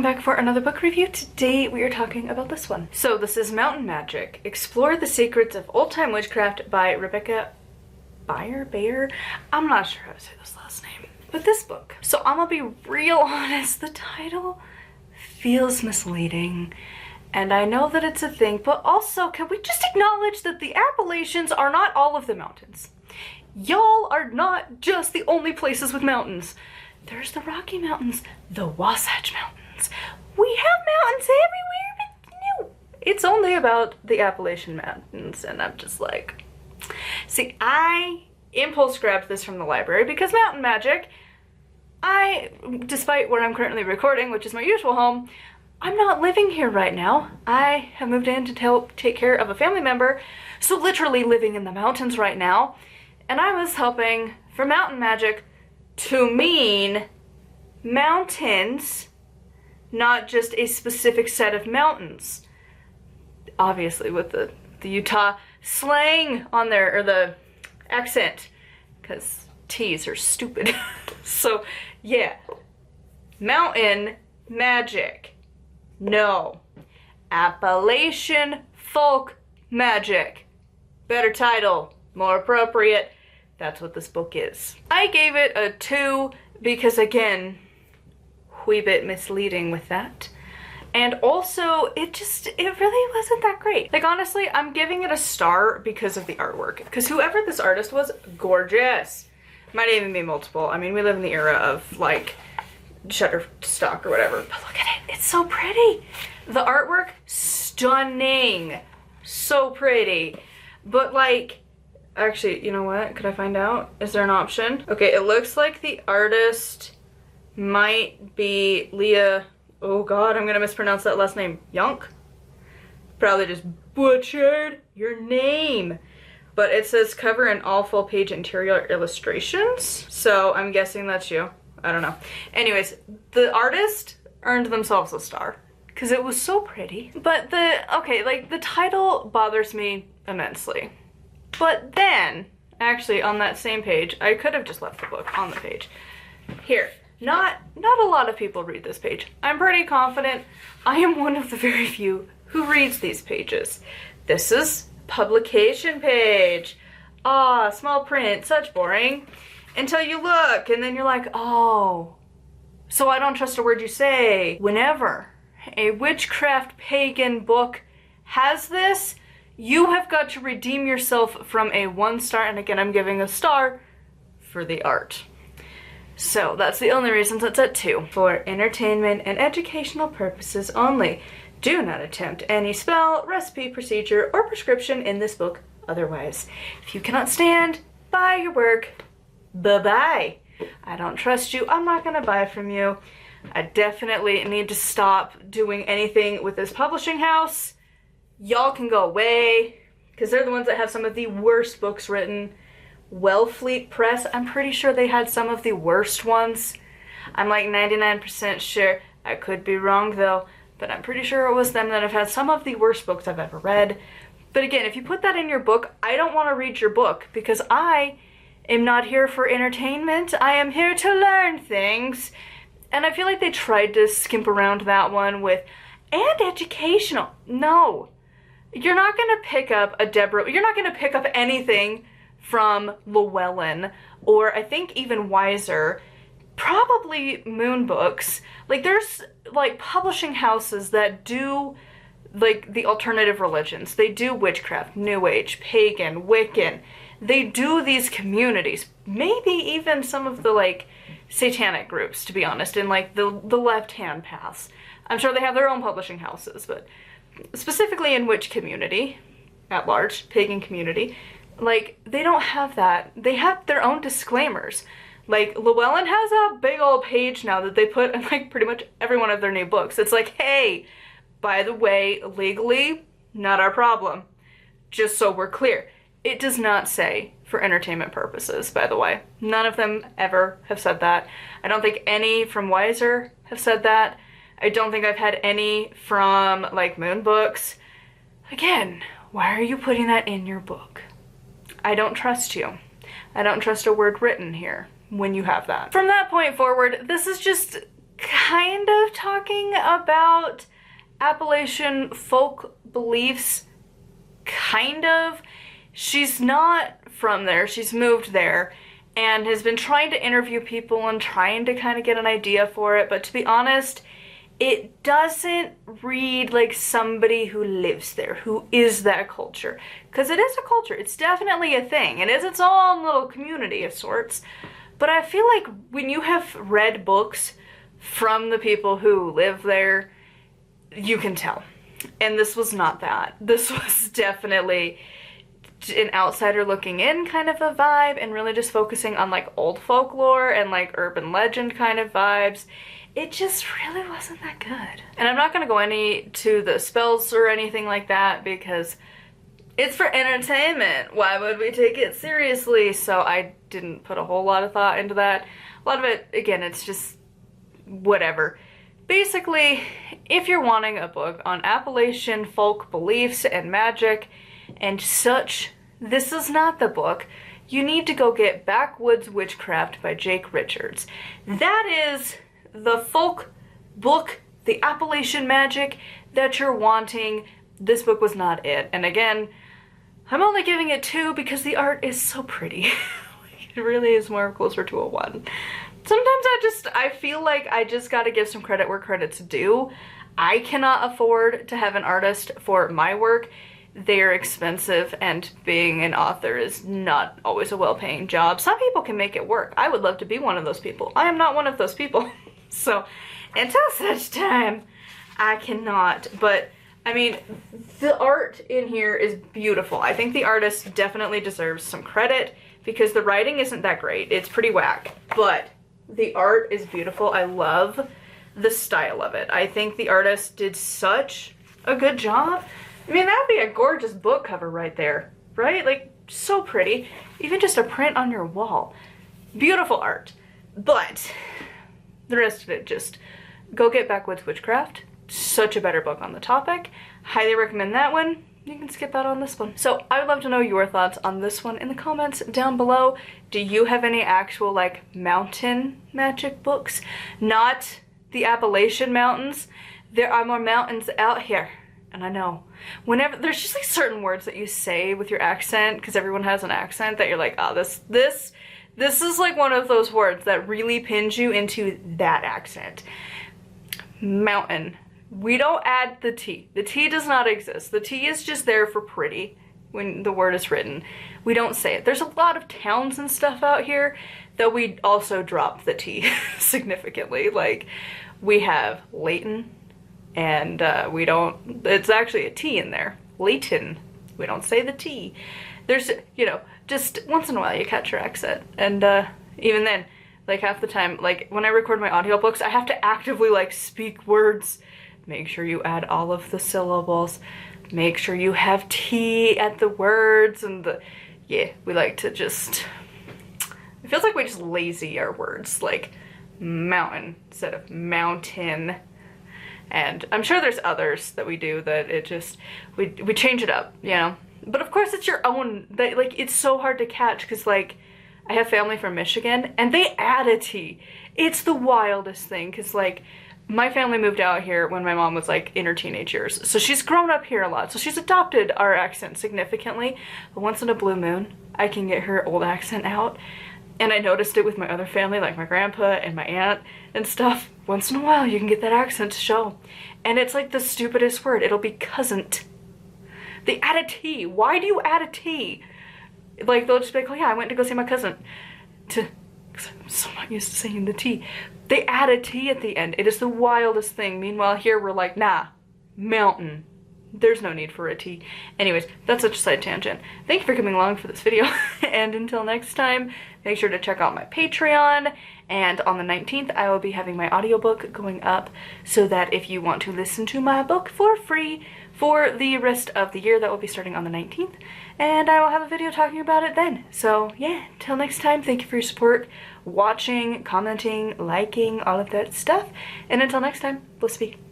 back for another book review. Today we are talking about this one. So this is Mountain Magic, Explore the Secrets of Old-Time Witchcraft by Rebecca Beyer? I'm not sure how to say this last name. But this book, so I'm gonna be real honest, the title feels misleading. And I know that it's a thing, but also can we just acknowledge that the Appalachians are not all of the mountains. Y'all are not just the only places with mountains. There's the Rocky Mountains, the Wasatch Mountains. We have mountains everywhere, but no. It's only about the Appalachian Mountains, and I'm just like... See, I impulse grabbed this from the library because Mountain Magic, despite where I'm currently recording, which is my usual home, I'm not living here right now. I have moved in to help take care of a family member, so literally living in the mountains right now, and I was hoping for Mountain Magic to mean mountains, not just a specific set of mountains. Obviously with the Utah slang on there, or the accent, because T's are stupid. So yeah, Mountain Magic. No. Appalachian Folk Magic. Better title, more appropriate. That's what this book is. I gave it a 2 because, again, wee bit misleading with that. And also, it really wasn't that great. Like, honestly, I'm giving it a star because of the artwork. Because whoever this artist was, gorgeous. Might even be multiple. I mean, we live in the era of, like, Shutterstock or whatever. But look at it. It's so pretty. The artwork, stunning. So pretty. But, like... Actually, you know what? Could I find out? Is there an option? Okay, it looks like the artist might be Leah. Oh god, I'm gonna mispronounce that last name. Yonk? Probably just butchered your name. But it says cover and all full page interior illustrations. So I'm guessing that's you. I don't know. Anyways, the artist earned themselves a star because it was so pretty. But the title bothers me immensely. But then, actually on that same page, I could have just left the book on the page. Here, not a lot of people read this page. I'm pretty confident I am one of the very few who reads these pages. This is publication page. Ah, small print, such boring. Until you look, and then you're like, oh, so I don't trust a word you say. Whenever a witchcraft pagan book has this, you have got to redeem yourself from a 1 star, and again, I'm giving a star for the art. So that's the only reason it's at 2. For entertainment and educational purposes only. Do not attempt any spell, recipe, procedure, or prescription in this book otherwise. If you cannot stand, buy your work. Bye-bye. I don't trust you. I'm not gonna buy from you. I definitely need to stop doing anything with this publishing house. Y'all can go away, because they're the ones that have some of the worst books written. Wellfleet Press, I'm pretty sure they had some of the worst ones. I'm like 99% sure. I could be wrong though, but I'm pretty sure it was them that have had some of the worst books I've ever read. But again, if you put that in your book, I don't want to read your book, because I am not here for entertainment. I am here to learn things. And I feel like they tried to skimp around that one with, and educational. No. You're not going to pick up a Deborah, you're not going to pick up anything from Llewellyn, or I think even Wiser, probably Moon Books. Like, there's, like, publishing houses that do, like, the alternative religions. They do witchcraft, New Age, pagan, Wiccan. They do these communities. Maybe even some of the, like, satanic groups, to be honest, in, like, the left-hand paths. I'm sure they have their own publishing houses, but... specifically in witch community, at large, pagan community, like, they don't have that. They have their own disclaimers. Like, Llewellyn has a big old page now that they put in, like, pretty much every one of their new books. It's like, hey, by the way, legally, not our problem. Just so we're clear. It does not say for entertainment purposes, by the way. None of them ever have said that. I don't think any from Wiser have said that. I don't think I've had any from, like, Moon Books. Again, why are you putting that in your book? I don't trust you. I don't trust a word written here when you have that. From that point forward, this is just kind of talking about Appalachian folk beliefs, kind of. She's not from there, she's moved there, and has been trying to interview people and trying to kind of get an idea for it, but to be honest, it doesn't read like somebody who lives there, who is that culture. Because it is a culture, it's definitely a thing, it is its own little community of sorts, but I feel like when you have read books from the people who live there, you can tell. And this was not that. This was definitely an outsider looking in kind of a vibe, and really just focusing on like old folklore and like urban legend kind of vibes. It just really wasn't that good. And I'm not gonna go to the spells or anything like that because it's for entertainment. Why would we take it seriously? So I didn't put a whole lot of thought into that. A lot of it, again, it's just whatever. Basically, if you're wanting a book on Appalachian folk beliefs and magic and such, this is not the book. You need to go get Backwoods Witchcraft by Jake Richards. That is the folk book, the Appalachian magic that you're wanting. This book was not it. And again, I'm only giving it 2 because the art is so pretty. It really is more closer to a 1. Sometimes I feel like I just gotta give some credit where credit's due. I cannot afford to have an artist for my work. They're expensive, and being an author is not always a well-paying job. Some people can make it work. I would love to be one of those people. I am not one of those people. So, until such time, I cannot. But, I mean, the art in here is beautiful. I think the artist definitely deserves some credit because the writing isn't that great. It's pretty whack. But the art is beautiful. I love the style of it. I think the artist did such a good job. I mean, that would be a gorgeous book cover right there, right? Like, so pretty. Even just a print on your wall. Beautiful art. But the rest of it, just go get Backwoods Witchcraft. Such a better book on the topic. Highly recommend that one. You can skip out on this one. So I would love to know your thoughts on this one in the comments down below. Do you have any actual like mountain magic books? Not the Appalachian mountains. There are more mountains out here. And I know, whenever, there's just like certain words that you say with your accent, because everyone has an accent, that you're like, oh, this is like one of those words that really pins you into that accent. Mountain. We don't add the T. The T does not exist. The T is just there for pretty when the word is written. We don't say it. There's a lot of towns and stuff out here that we also drop the T significantly. Like, we have Layton. And we don't, it's actually a T in there. Layton. We don't say the T. There's, you know, just once in a while you catch your accent. And even then, like half the time, like when I record my audiobooks, I have to actively like speak words. Make sure you add all of the syllables. Make sure you have T at the words and the, yeah, we like to just, it feels like we just lazy our words. Like mountain instead of mountain. And I'm sure there's others that we do that it just, we change it up, you know? But of course it's your own, that, like, it's so hard to catch because, like, I have family from Michigan and they add a T. It's the wildest thing because, like, my family moved out here when my mom was, like, in her teenage years. So she's grown up here a lot. So she's adopted our accent significantly. But once in a blue moon, I can get her old accent out. And I noticed it with my other family, like my grandpa and my aunt and stuff. Once in a while, you can get that accent to show. And it's like the stupidest word. It'll be cousin't. They add a T. Why do you add a T? Like, they'll just be like, oh yeah, I went to go see my cousin. Because I'm so not used to saying the T. They add a T at the end. It is the wildest thing. Meanwhile, here we're like, nah, mountain. There's no need for a T. Anyways, that's such a side tangent. Thank you for coming along for this video. And until next time, make sure to check out my Patreon. And on the 19th, I will be having my audiobook going up so that if you want to listen to my book for free for the rest of the year, that will be starting on the 19th. And I will have a video talking about it then. So yeah, till next time, thank you for your support, watching, commenting, liking, all of that stuff. And until next time, bless be.